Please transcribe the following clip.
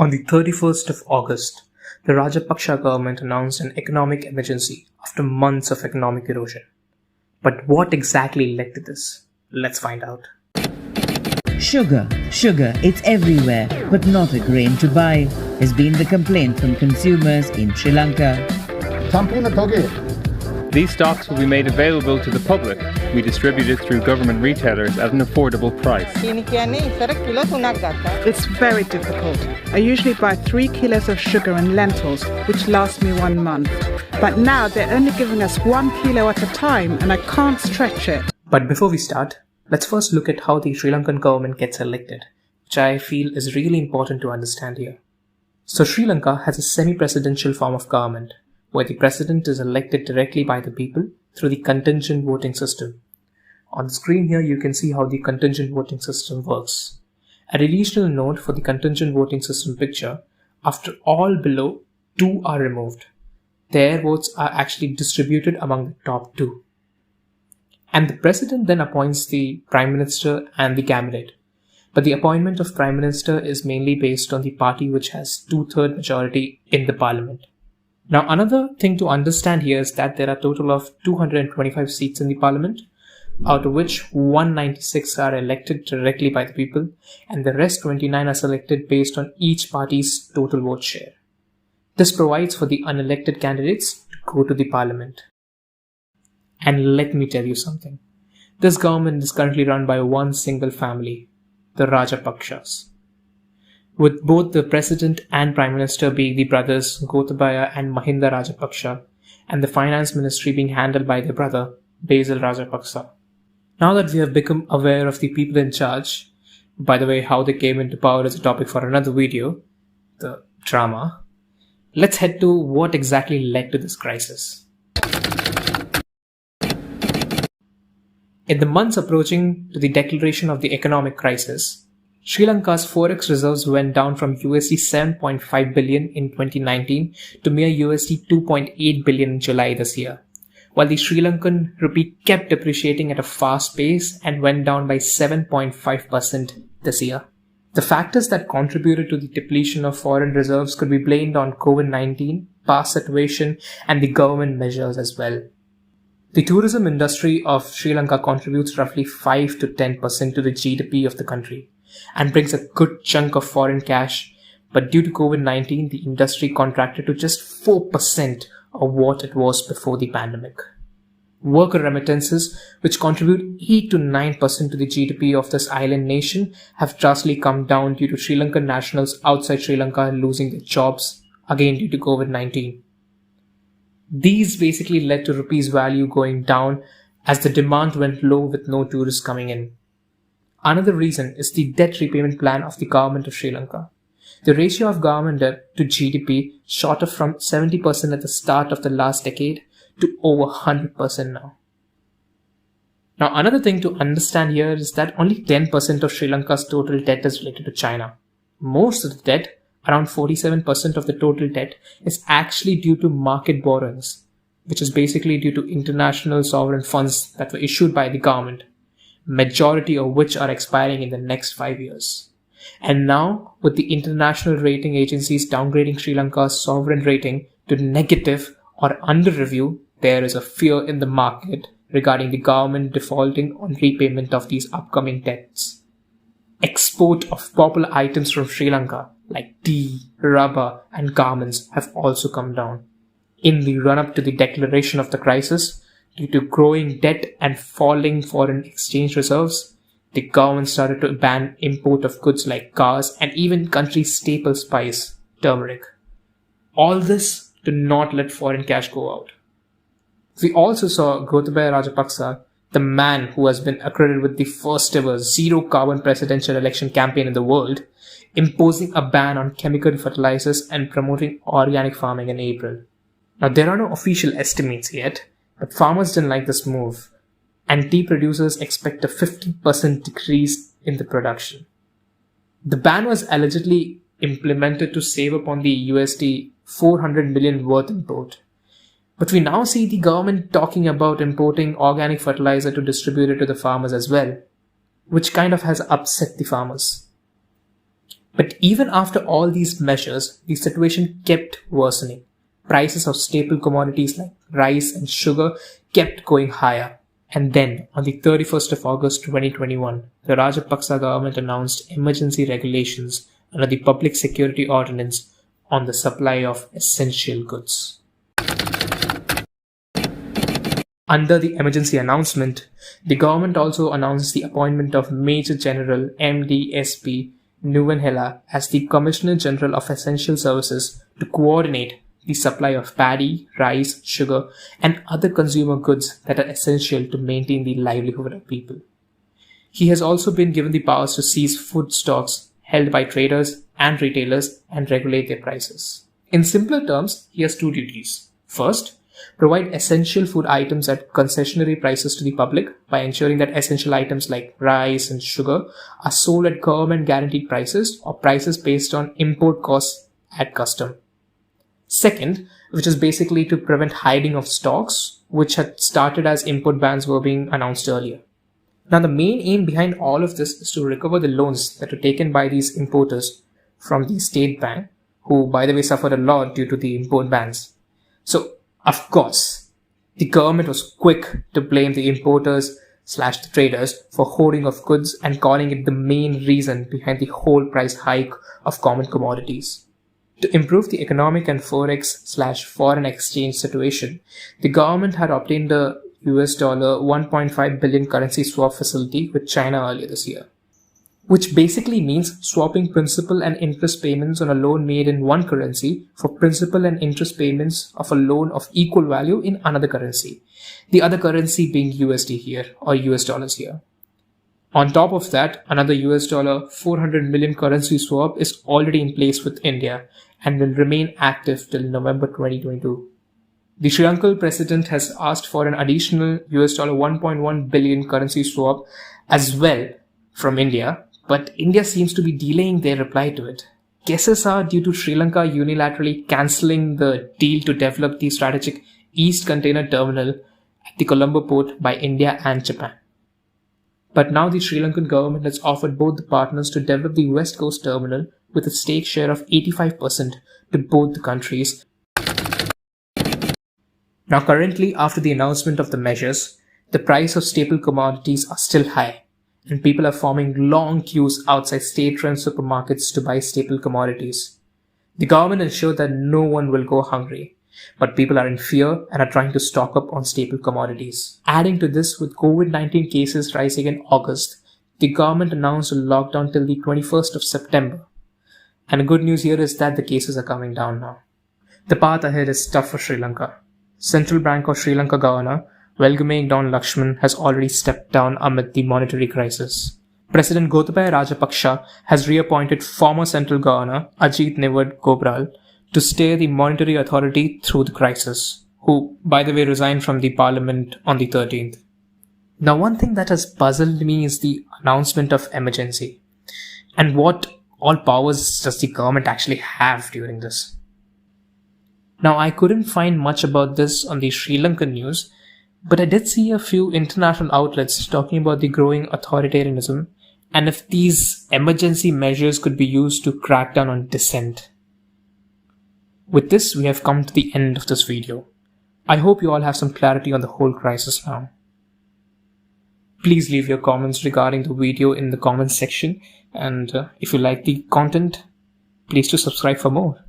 On the 31st of August, the Rajapaksa government announced an economic emergency after months of economic erosion. But what exactly led to this? Let's find out. Sugar, it's everywhere, but not a grain to buy, has been the complaint from consumers in Sri Lanka. These stocks will be made available to the public. We distribute it through government retailers at an affordable price. It's very difficult. I usually buy 3 kilos of sugar and lentils, which lasts me 1 month. But now they're only giving us 1 kilo at a time, and I can't stretch it. But before we start, let's first look at how the Sri Lankan government gets elected, which I feel is really important to understand here. So Sri Lanka has a semi-presidential form of government, where the president is elected directly by the people through the contingent voting system. On the screen here, you can see how the contingent voting system works. A additional note for the contingent voting system picture: after all below 2 are removed, their votes are actually distributed among the top 2. And the president then appoints the prime minister and the cabinet. But the appointment of prime minister is mainly based on the party which has 2/3 majority in the parliament. Now, another thing to understand here is that there are a total of 225 seats in the parliament, out of which 196 are elected directly by the people, and the rest 29 are selected based on each party's total vote share. This provides for the unelected candidates to go to the parliament. And let me tell you something. This government is currently run by one single family, the Rajapaksas, with both the president and prime minister being the brothers Gotabaya and Mahinda Rajapaksa, and the finance ministry being handled by their brother Basil Rajapaksa. Now that we have become aware of the people in charge, by the way, how they came into power is a topic for another video, the drama, let's head to what exactly led to this crisis. In the months approaching to the declaration of the economic crisis, Sri Lanka's forex reserves went down from USD 7.5 billion in 2019 to mere USD 2.8 billion in July this year, while the Sri Lankan rupee kept depreciating at a fast pace and went down by 7.5% this year. The factors that contributed to the depletion of foreign reserves could be blamed on COVID-19, past situation, and the government measures as well. The tourism industry of Sri Lanka contributes roughly 5 to 10% to the GDP of the country and brings a good chunk of foreign cash, but due to COVID-19, the industry contracted to just 4% of what it was before the pandemic. Worker remittances, which contribute 8 to 9% to the GDP of this island nation, have drastically come down due to Sri Lankan nationals outside Sri Lanka losing their jobs, again due to COVID-19. These basically led to rupee's value going down as the demand went low with no tourists coming in. Another reason is the debt repayment plan of the government of Sri Lanka. The ratio of government debt to GDP shot up from 70% at the start of the last decade to over 100% now. Now, another thing to understand here is that only 10% of Sri Lanka's total debt is related to China. Most of the debt, around 47% of the total debt, is actually due to market borrowings, which is basically due to international sovereign funds that were issued by the government, majority of which are expiring in the next 5 years. And now, with the international rating agencies downgrading Sri Lanka's sovereign rating to negative or under review, there is a fear in the market regarding the government defaulting on repayment of these upcoming debts. Export of popular items from Sri Lanka like tea, rubber and garments have also come down. In the run-up to the declaration of the crisis, due to growing debt and falling foreign exchange reserves, the government started to ban import of goods like cars and even country's staple spice, turmeric. All this to not let foreign cash go out. We also saw Gotabaya Rajapaksa, the man who has been accredited with the first ever zero carbon presidential election campaign in the world, imposing a ban on chemical fertilizers and promoting organic farming in April. Now, there are no official estimates yet, but farmers didn't like this move, and tea producers expect a 50% decrease in the production. The ban was allegedly implemented to save up on the USD 400 million worth import. But we now see the government talking about importing organic fertilizer to distribute it to the farmers as well, which kind of has upset the farmers. But even after all these measures, the situation kept worsening. Prices of staple commodities like rice and sugar kept going higher. And then, on the 31st of August 2021, the Rajapaksa government announced emergency regulations under the Public Security Ordinance on the supply of essential goods. Under the emergency announcement, the government also announced the appointment of Major General MDSP Nuvenhela as the Commissioner General of Essential Services to coordinate the supply of paddy, rice, sugar, and other consumer goods that are essential to maintain the livelihood of people. He has also been given the powers to seize food stocks held by traders and retailers and regulate their prices. In simpler terms, he has two duties. First, provide essential food items at concessionary prices to the public by ensuring that essential items like rice and sugar are sold at government guaranteed prices or prices based on import costs at custom. Second, which is basically to prevent hiding of stocks, which had started as import bans were being announced earlier. Now, the main aim behind all of this is to recover the loans that were taken by these importers from the state bank, who, by the way, suffered a lot due to the import bans. So, of course, the government was quick to blame the importers/the traders for hoarding of goods and calling it the main reason behind the whole price hike of common commodities. To improve the economic and forex/foreign exchange situation, the government had obtained a $1.5 billion currency swap facility with China earlier this year, which basically means swapping principal and interest payments on a loan made in one currency for principal and interest payments of a loan of equal value in another currency, the other currency being USD here or US dollars here. On top of that, another $400 million currency swap is already in place with India and will remain active till November 2022. The Sri Lankan president has asked for an additional $1.1 billion currency swap as well from India, but India seems to be delaying their reply to it. Guesses are due to Sri Lanka unilaterally cancelling the deal to develop the strategic East Container Terminal at the Colombo port by India and Japan. But now the Sri Lankan government has offered both the partners to develop the West Coast Terminal with a stake share of 85% to both the countries. Now currently, after the announcement of the measures, the price of staple commodities are still high, and people are forming long queues outside state-run supermarkets to buy staple commodities. The government ensured that no one will go hungry, but people are in fear and are trying to stock up on staple commodities. Adding to this, with COVID-19 cases rising in August, the government announced a lockdown till the 21st of September. And the good news here is that the cases are coming down now. The path ahead is tough for Sri Lanka. Central Bank of Sri Lanka Governor Welgamane Don Lakshman has already stepped down amid the monetary crisis. President Gotabaya Rajapaksa has reappointed former Central Governor Ajit Nivard Gobral to steer the monetary authority through the crisis, who, by the way, resigned from the parliament on the 13th. Now, one thing that has puzzled me is the announcement of emergency. And what all powers does the government actually have during this? Now, I couldn't find much about this on the Sri Lankan news, but I did see a few international outlets talking about the growing authoritarianism and if these emergency measures could be used to crack down on dissent. With this, we have come to the end of this video. I hope you all have some clarity on the whole crisis now. Please leave your comments regarding the video in the comments section, and if you like the content, please do subscribe for more.